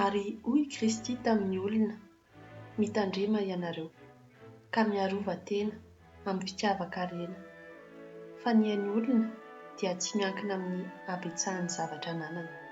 Ary hoy Kristy tamin'ny olona, mitandrema ianareo ka miarova tena amin'ny fitiavana rena. Fa ny ain'ny olona dia tsy miankina amin'ny habetsahan'ny zavatra ananany.